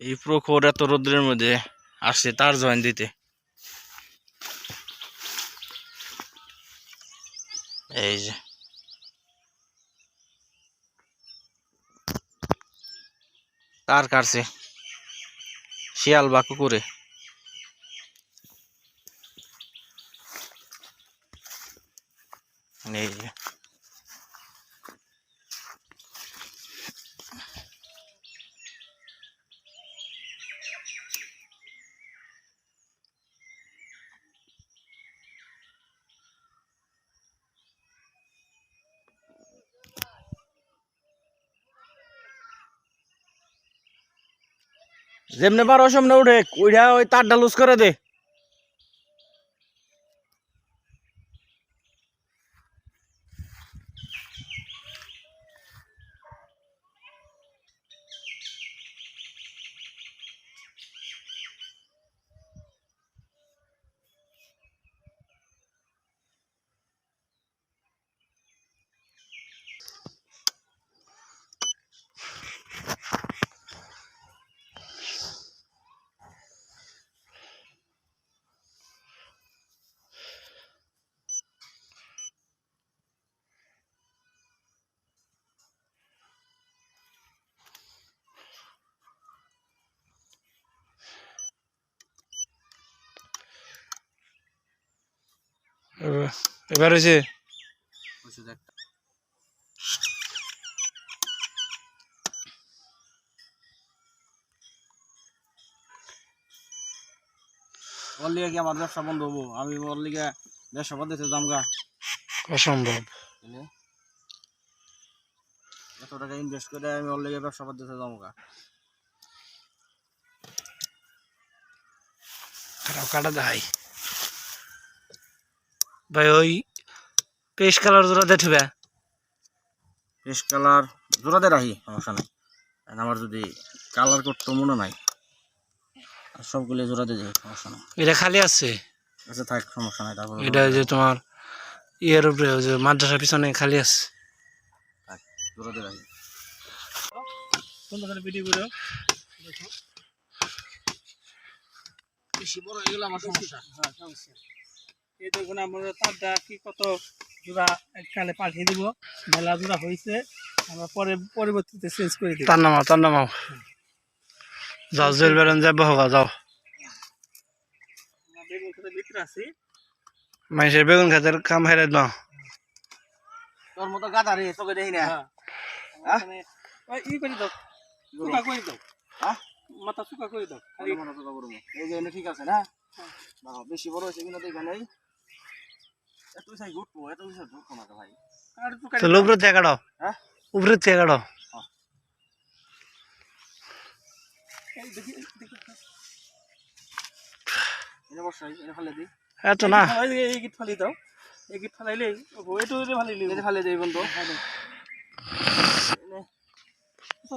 এই প্রখর এত রোদ্রের মধ্যে আসছে তার জয়েন দিতে। এই যে তার কাটছে শিয়াল বা কুকুরে। এই যে যেমনে পারো সামনে উঠে ওইটা ওই তারটা লুজ করে দে। এবার হয়েছে ওর লিগে কি আমার ব্যবসা বন্ধ হবো? আমি ওর লিগে ব্যবসা করতে দামগা অসম্ভব। এত টাকা ইনভেস্ট করে আমি ওর লিগে ব্যবসা করতে দামগা কাটা দেয় ভাই। ওই পেশ কালার জোড়াতে ঠেবে পেশ কালার জোড়াতে রাখি, সমস্যা নাই। আমার যদি কালার করতে মনে নাই সবগুলো জোড়াতে যাই, সমস্যা নাই। এটা খালি আছে, আচ্ছা থাক, সমস্যা নাই। তারপর এটা যে তোমার ইয়ের উপরে যে মাদ্রাসার পিছনে খালি আছে, থাক জোড়াতে রাখি। সুন্দর ভিডিও করে দেখো, বেশি বড় হয়ে গেলে আমার সমস্যা। হ্যাঁ সমস্যা। এই দেখুন আমরা তারটা কি কত জোড়া এককালে পাঠিয়ে দিব, মেলা জোড়া হয়েছে, আমরা পরে পরবর্তীতে চেঞ্জ করে দিব। তার নামাও যাও, জেল বেরোন যাবো হোক, যাও। বেগুন খেতের ভিতরে আছি, মানুষের বেগুন খেতের কাম হেরে না। তোর মতো গাদা রে তোকে দেখি না। ই করে দাও, চুকা করে দাও, মাথা চুকা করে দাও, মাথা চুকা করবো। এই যে ঠিক আছে না, বেশি বড় হয়েছে কিনা দেখে নেই। এত সাই ঘুরবো, এত ঘুরবো না ভাই। উপরে থেকে কাটো, হ্যাঁ উপরে থেকে কাটো। এত না এই গিট ফালি দাও, এই গিট ফালাইলে এটু ফালাইলে ফালাই দেই বন্ধু।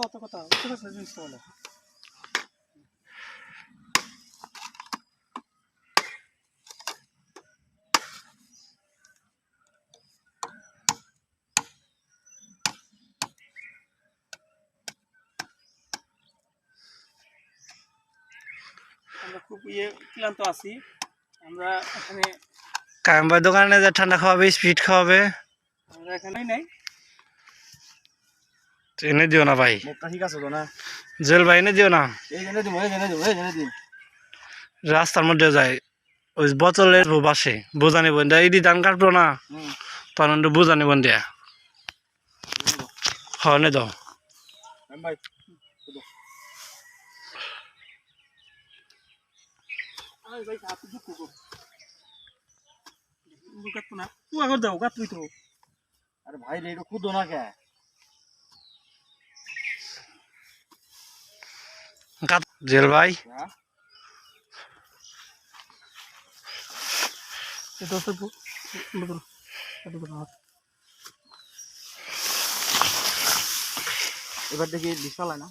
কথা কথা জিনিসটা হলো আমরা খুব ক্লান্ত আছি। আমরা এখানে কায়েম ভাই দোকানে যে ঠান্ডা খাওয়াবে, স্পিড খাওয়াবে, আমরা এখানেই নাই। এনে দিও না ভাই, ঠিক আছে তো না জেল ভাই, এনে দিও না। এই জেনে দিব, এই জেনে দিব, এই জেনে দিব। রাস্তার মধ্যে যায় ওই বোতলের বাসে বোঝা নিব, ইডি ধান কাটবো না তখন বোঝা নিব দিয়া। হনে দাও ভাই, আরে ভাই রে এটা খুদো না কে জেল ভাই। এবার দেখি বিষ পালায় না।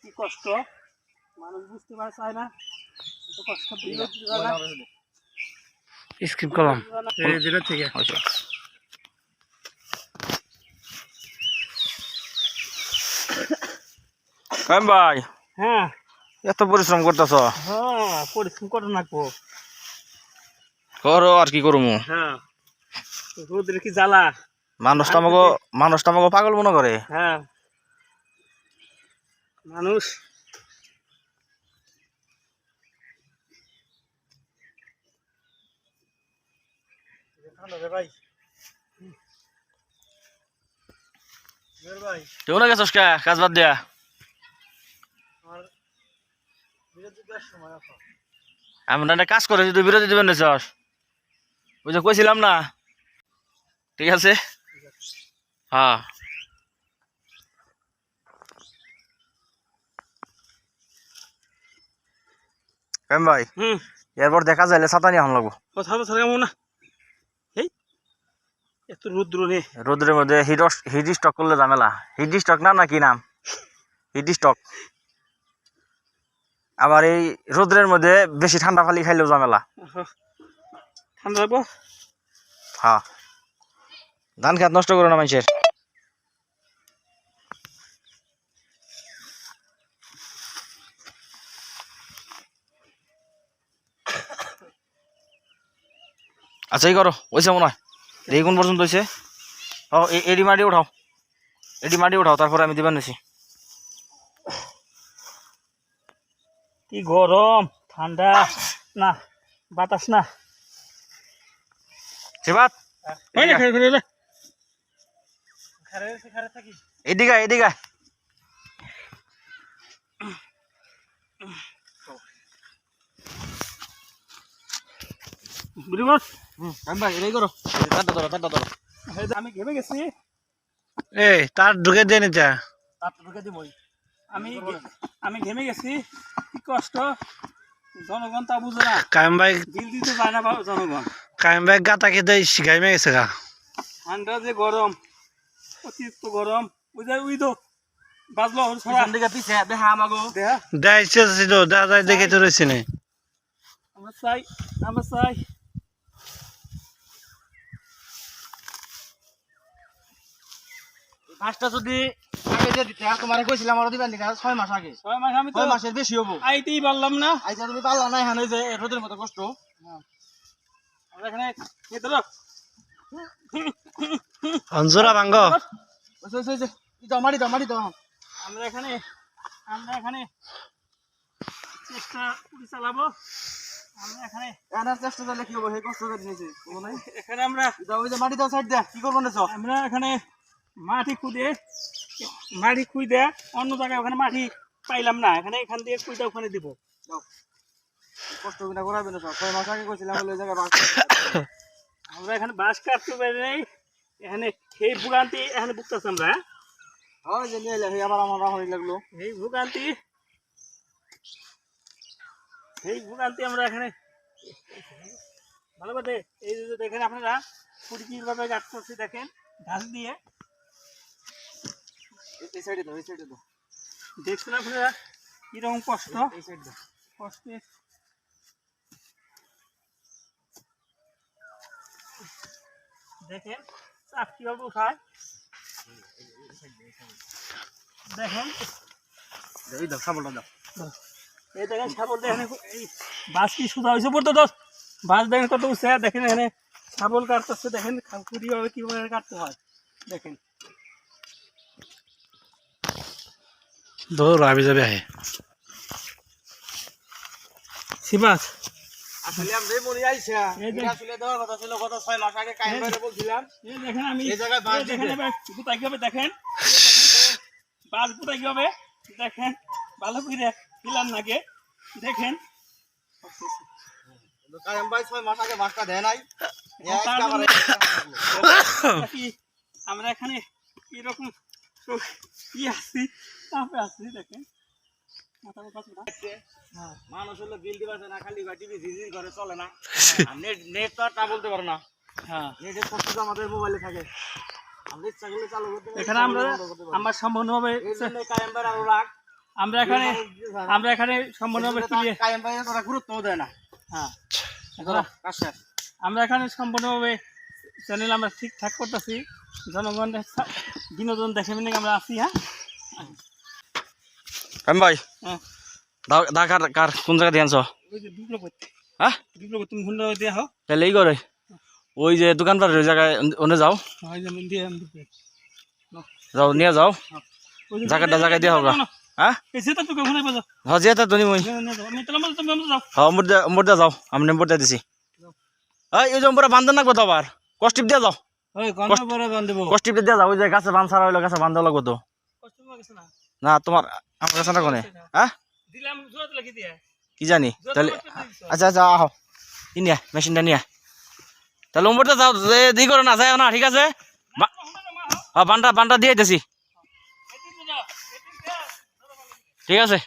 কি কষ্ট মানুষ বুঝতে পারে চায় না তো কষ্ট স্কিপ করলাম যেটা থেকে ভাই হ্যাঁ এত পরিশ্রম করতেছ হ্যাঁ পরিশ্রম করে নাকবো করো আর কি করবো হ্যাঁ রোদের কি জ্বালা মানুষটা আমাকে পাগল মনে করে হ্যাঁ মানুষ ভাই ভাই তুই না গেছস কে কাজ বাদ দিয়া আমি না কাজ করেছি তুই বিরতি দিবেন নিছস ওই যে কইছিলাম না ঠিক আছে হ্যাঁ কেম ভাই এরপর দেখা যাইলে ছাতা নিয়ে আন লাগবো কথা বলছে কেমন না এই এত রৌদ্র নে রোদ্রের মধ্যে হিট স্টক করলে ঝামেলা হিট স্টক না কি নাম হিট স্টক আবার এই রোদ্রের মধ্যে বেশি ঠান্ডা পানি খাইলেও ঝামেলা ঠান্ডা লাগবো হ্যাঁ ধান খেত নষ্ট করো না মানুষের আচ্ছা এই করো ওইসে মনে হয় দেখি কোন পর্যন্ত হয়েছে ও এডি মাটি উঠাও তারপরে আমি দিবেন নিছি কি গরম ঠান্ডা না বাতাস না সেবাত এদিকে আমি ঘেমে গেছি এই তার ঢুকে দিয়ে নিতে আমি ঘেমে গেছি কি কষ্ট জনগণ তা বুঝে না কায়েম ভাই বিল দিতে পায় না জনগণ কায়েম ভাই গাতা খেতে শিখাইমে গেছে গা ঠান্ডা যে গরম অতিরিক্ত গরম ওই তো বাজলো পিছে দেখা আমাগো দেখা যায় দেখে তো রয়েছে না আমরা চাই মাছটা যদি আগে দিয়ে দিতে তোমারে কইছিলাম আরো দিবেন দিকে 6 মাস আগে 6 মাস আমি তো 6 মাসের বেশি হবো আইতেই পারলাম না আইতা তুমি পারলা না এখানে যে রোদের মতো কষ্ট আমরা এখানে এই ধরো অঞ্জরা ভাঙ্গ ওই মারি দাও আমরা এখানে চেষ্টা করে চালাবো আমরা এখানে চেষ্টা চাইলে কি হবে সেই কষ্ট করে নিয়েছে এখানে আমরা ওই যে মাটি দাও সাইড দে কি করবো না আমরা এখানে মাটি খুঁড়ে অন্য জায়গায় ওখানে মাটি পাইলাম না এখান দিয়ে খুঁড়ে ওখানে দিব কষ্ট বিনা করাবে না 6 মাস আগে কইছিলাম ওই জায়গায় আমরা এখানে বাঁশ কাটতে পারি নাই এখানে সেই ভোগান্তি এখানে ভুগতেছি আমরা ওই যে নিয়ে এলে আবার আমার রাহরি লাগলো এই ভোগান্তি আমরা এখানে ভালো কথা এই যে দেখেন আপনারা খুঁড়ি কিভাবে গাছ করছি দেখেন ঘাস দিয়ে এই সাইডে দাও দেখছেন আপনারা কিরকম কষ্ট এই সাইড দাও কষ্টে দেখেন চাপ কিভাবে উঠায় দেখেন এই দাও সাবলটা দাও এই দেখেন শাবল দেখেন এই বাস কি সুদা হয়েছে পড়তো দোষ বাস দেখেন কত উঠছে দেখেন এখানে শাবল কাটতেছে দেখেন কিভাবে কাটতে হয় দেখেন দৌড় আবি যাবে সিবাস আসলে আমি মনে আইছা এটা আসলে দেওয়ার কথা ছিল গত 6 মাস আগে কাইম করে বলছিলাম এই দেখেন আমি এই জায়গায় বাস দেখেন গুতাই কিভাবে দেখেন বাস গুতাই কিভাবে দেখেন ভালো করে দিলাম নাকি দেখেন কাইম ভাই 6 মাস আগে বাসটা দেয় নাই আমরা এখানে এরকম কি আছি তারপরে আছি দেখেন মানুষ হলো বিল দিবার না খালি টিভি ঝিঝির ঘরে চলে না নেট তো আর তা বলতে পারো না হ্যাঁ নেটের কষ্ট তো আমাদের মোবাইলে থাকে আমরা ইচ্ছা করলে চালু করতে এখানে আমরা আমার সম্পূর্ণ হবে কায়েম ভাই আরো রাখ আমরা এখানে সম্পূর্ণভাবে ক্লিয়ার কায়েম ভাই তোরা গুরুত্ব দেয় না হ্যাঁ কাজ শেষ আমরা এখানে সম্পূর্ণভাবে চ্যানেল আমরা ঠিকঠাক করতেছি জনগণের বিনোদন দেখে মিলে আমরা আছি হ্যাঁ আমি ভাই হ্যাঁ দা কার কার কোন জায়গা দিয়ে আনছো ওই যে বিপ্লব হ্যাঁ তুমি হুন্ডা দিয়ে হও তাহলে এই করে ওই যে দোকানপাট ওই জায়গায় ওনে যাও ওই যে দিয়ে যাও নিয়ে যাও জায়গাটা জায়গায় দিয়ে হোক হ্যাঁ এসে তো তোকে ঘুরে বাজাও হ্যাঁ যেতে তো নিমই আমি তাহলে তুমি আমরা যাও হ্যাঁ মোর দিয়ে যাও আমি নম্বর দিয়ে দিছি এই যে মোরা বান্ধব নাকবো তো আবার কষ্টিপ দিয়ে যাও ওই কোন পরে বান্ধব কষ্টিপ দিয়ে যাও ওই যে গাছে বান ছাড়া হইলো গাছে বান্ধব লাগবো তো কষ্ট লাগছে না না তোমার আমার কাছে না কোনে হ্যাঁ দিলাম জোড়া লাগি দিয়ে কি জানি তাহলে আচ্ছা আচ্ছা আহ ই নিয়ে মেশিনটা নিয়ে তাহলে উম্বরটা যাও দি করো না যাও না ঠিক আছে হ্যাঁ বানটা দিয়ে দিছি ঠিক আছে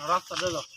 রাস্তা দাও